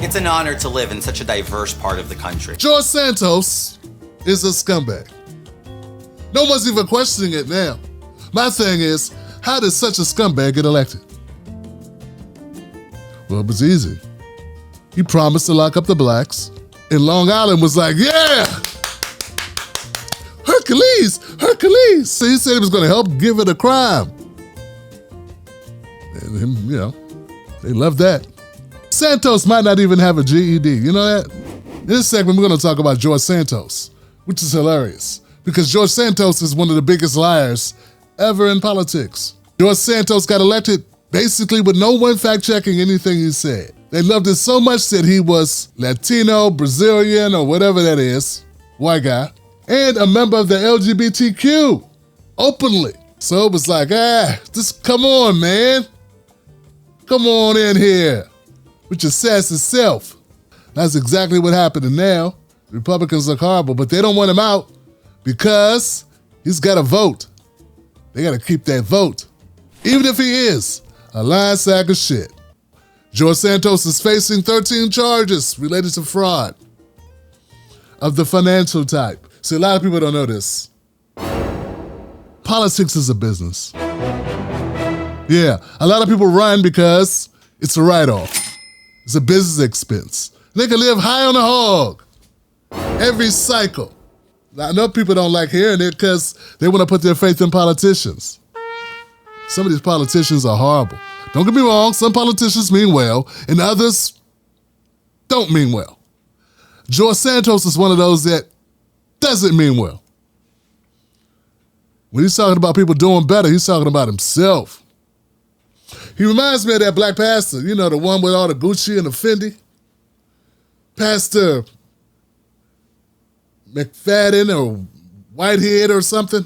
It's an honor to live in such a diverse part of the country. George Santos is a scumbag. No one's even questioning it now. My thing is, how did such a scumbag get elected? Well, it was easy. He promised to lock up the blacks, and Long Island was like, yeah! Hercules! Hercules! So he said he was going to help give it a crime. And him, you know, they love that. Santos might not even have a GED, you know that? In this segment, we're going to talk about George Santos, which is hilarious, because George Santos is one of the biggest liars ever in politics. George Santos got elected basically with no one fact-checking anything he said. They loved it so much that he was Latino, Brazilian, or whatever that is, white guy, and a member of the LGBTQ, openly. So it was like, just come on, man. Come on in here with your sassy self. That's exactly what happened. And now, Republicans look horrible, but they don't want him out because he's got a vote. They got to keep that vote, even if he is a lying sack of shit. George Santos is facing 13 charges related to fraud of the financial type. See, a lot of people don't know this. Politics is a business. Yeah, a lot of people run because it's a write-off. It's a business expense. They can live high on the hog every cycle. I know people don't like hearing it because they want to put their faith in politicians. Some of these politicians are horrible. Don't get me wrong, some politicians mean well, and others don't mean well. George Santos is one of those that doesn't mean well. When he's talking about people doing better, he's talking about himself. He reminds me of that black pastor, you know, the one with all the Gucci and the Fendi. Pastor McFadden or Whitehead or something.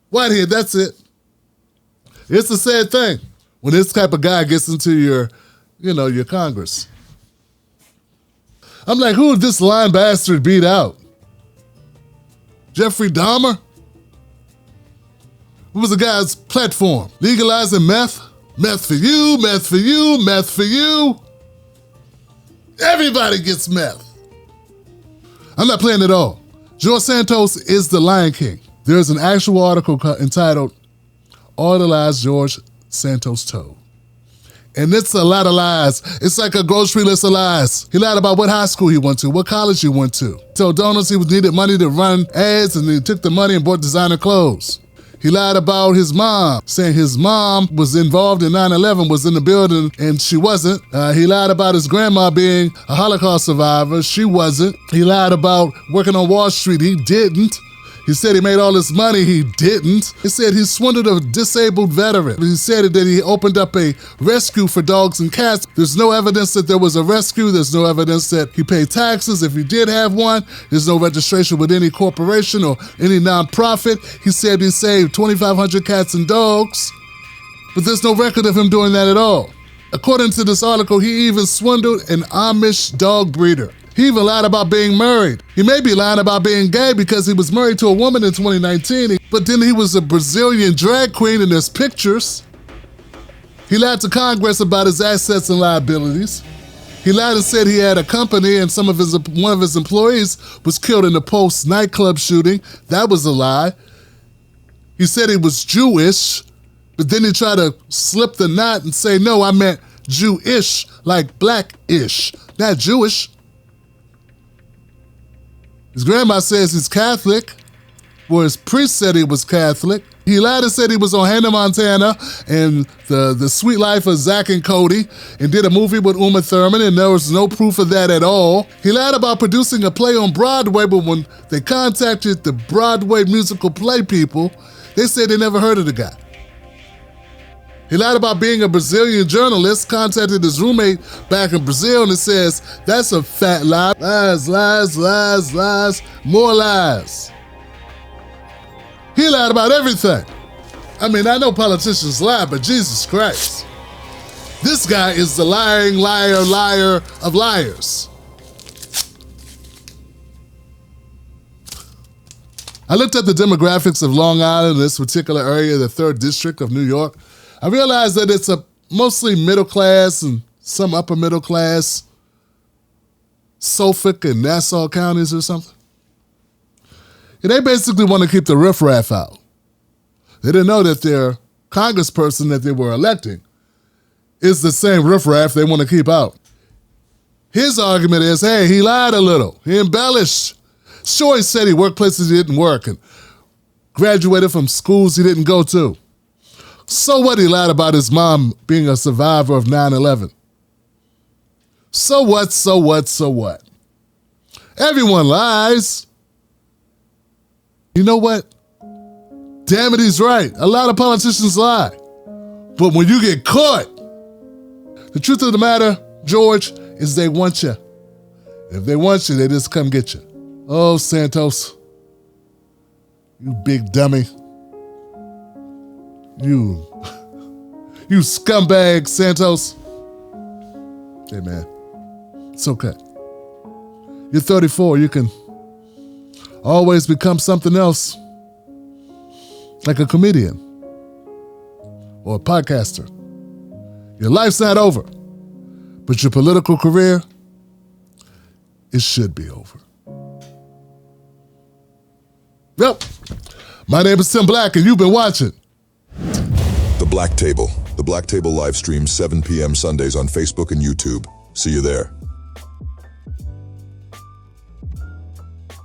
Whitehead, that's it. It's a sad thing when this type of guy gets into your Congress. I'm like, who did this lying bastard beat out? Jeffrey Dahmer? What was the guy's platform? Legalizing meth? Meth for you, meth for you, meth for you. Everybody gets meth. I'm not playing at all. George Santos is the Lion King. There's an actual article entitled, All the Lies George Santos Told. And it's a lot of lies. It's like a grocery list of lies. He lied about what high school he went to, what college he went to. Told donors he needed money to run ads, and he took the money and bought designer clothes. He lied about his mom, saying his mom was involved in 9/11, was in the building, and she wasn't. He lied about his grandma being a Holocaust survivor. She wasn't. He lied about working on Wall Street. He didn't. He said he made all this money. He didn't. He said he swindled a disabled veteran. He said that he opened up a rescue for dogs and cats. There's no evidence that there was a rescue. There's no evidence that he paid taxes. If he did have one, there's no registration with any corporation or any nonprofit. He said he saved 2,500 cats and dogs, but there's no record of him doing that at all. According to this article, he even swindled an Amish dog breeder. He even lied about being married. He may be lying about being gay because he was married to a woman in 2019, but then he was a Brazilian drag queen and there's pictures. He lied to Congress about his assets and liabilities. He lied and said he had a company and one of his employees was killed in the Post nightclub shooting. That was a lie. He said he was Jewish, but then he tried to slip the knot and say, no, I meant Jewish, like black-ish, not Jewish. His grandma says he's Catholic, or his priest said he was Catholic. He lied and said he was on Hannah Montana and the Sweet Life of Zach and Cody and did a movie with Uma Thurman, and there was no proof of that at all. He lied about producing a play on Broadway, but when they contacted the Broadway musical play people, they said they never heard of the guy. He lied about being a Brazilian journalist, contacted his roommate back in Brazil, and it says, that's a fat lie. Lies, lies, lies, lies, more lies. He lied about everything. I mean, I know politicians lie, but Jesus Christ. This guy is the lying liar of liars. I looked at the demographics of Long Island, this particular area, the 3rd District of New York. I realized that it's a mostly middle class and some upper middle class Suffolk and Nassau counties or something. And they basically want to keep the riffraff out. They didn't know that their congressperson that they were electing is the same riffraff they want to keep out. His argument is, hey, he lied a little. He embellished. Sure, he said he worked places he didn't work and graduated from schools he didn't go to. So what? He lied about his mom being a survivor of 9/11. So what, so what, so what? Everyone lies. You know what? Damn it, he's right. A lot of politicians lie. But when you get caught, the truth of the matter, George, is they want you. If they want you, they just come get you. Oh, Santos, you big dummy. You scumbag, Santos. Hey, man, it's okay. You're 34. You can always become something else, like a comedian or a podcaster. Your life's not over, but your political career, it should be over. Yep. My name is Tim Black, and you've been watching The Black Table. The Black Table live streams 7 p.m. Sundays on Facebook and YouTube. See you there.